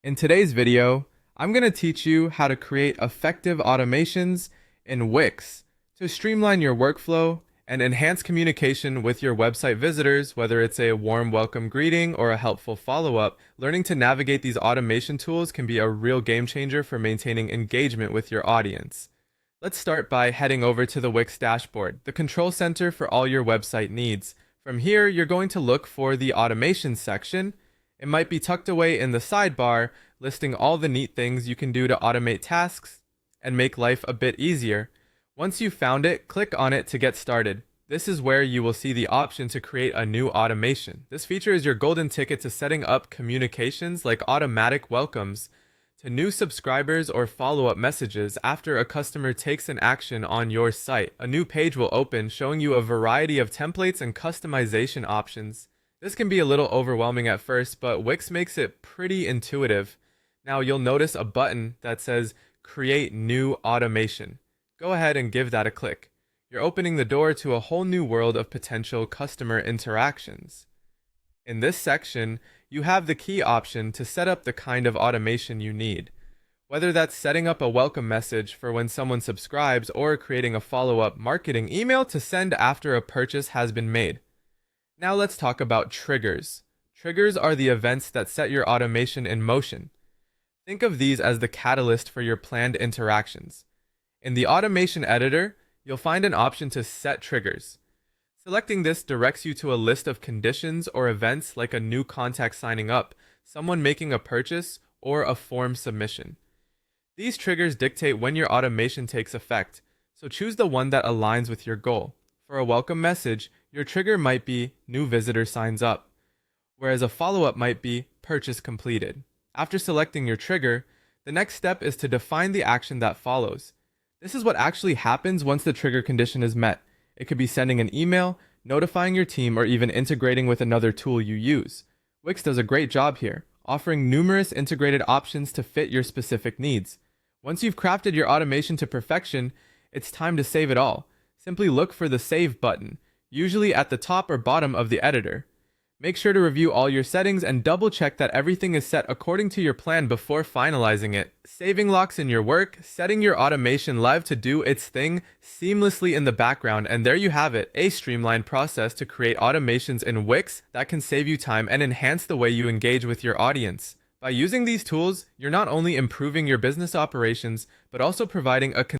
In today's video, I'm going to teach you how to create effective automations in Wix to streamline your workflow and enhance communication with your website visitors, whether it's a warm welcome greeting or a helpful follow-up. Learning to navigate these automation tools can be a real game changer for maintaining engagement with your audience. Let's start by heading over to the Wix dashboard, the control center for all your website needs. From here, you're going to look for the automation section. It might be tucked away in the sidebar, listing all the neat things you can do to automate tasks and make life a bit easier. Once you've found it, click on it to get started. This is where you will see the option to create a new automation. This feature is your golden ticket to setting up communications like automatic welcomes to new subscribers or follow-up messages after a customer takes an action on your site. A new page will open showing you a variety of templates and customization options. This can be a little overwhelming at first, but Wix makes it pretty intuitive. Now you'll notice a button that says Create New Automation. Go ahead and give that a click. You're opening the door to a whole new world of potential customer interactions. In this section, you have the key option to set up the kind of automation you need. Whether that's setting up a welcome message for when someone subscribes or creating a follow-up marketing email to send after a purchase has been made. Now let's talk about triggers. Triggers are the events that set your automation in motion. Think of these as the catalyst for your planned interactions. In the automation editor, you'll find an option to set triggers. Selecting this directs you to a list of conditions or events like a new contact signing up, someone making a purchase, or a form submission. These triggers dictate when your automation takes effect, so choose the one that aligns with your goal. For a welcome message, your trigger might be new visitor signs up, whereas a follow-up might be purchase completed. After selecting your trigger, the next step is to define the action that follows. This is what actually happens once the trigger condition is met. It could be sending an email, notifying your team, or even integrating with another tool you use. Wix does a great job here, offering numerous integrated options to fit your specific needs. Once you've crafted your automation to perfection, it's time to save it all. Simply look for the Save button, usually at the top or bottom of the editor. Make sure to review all your settings and double check that everything is set according to your plan before finalizing it. Saving locks in your work, setting your automation live to do its thing seamlessly in the background, and there you have it, a streamlined process to create automations in Wix that can save you time and enhance the way you engage with your audience. By using these tools, you're not only improving your business operations, but also providing a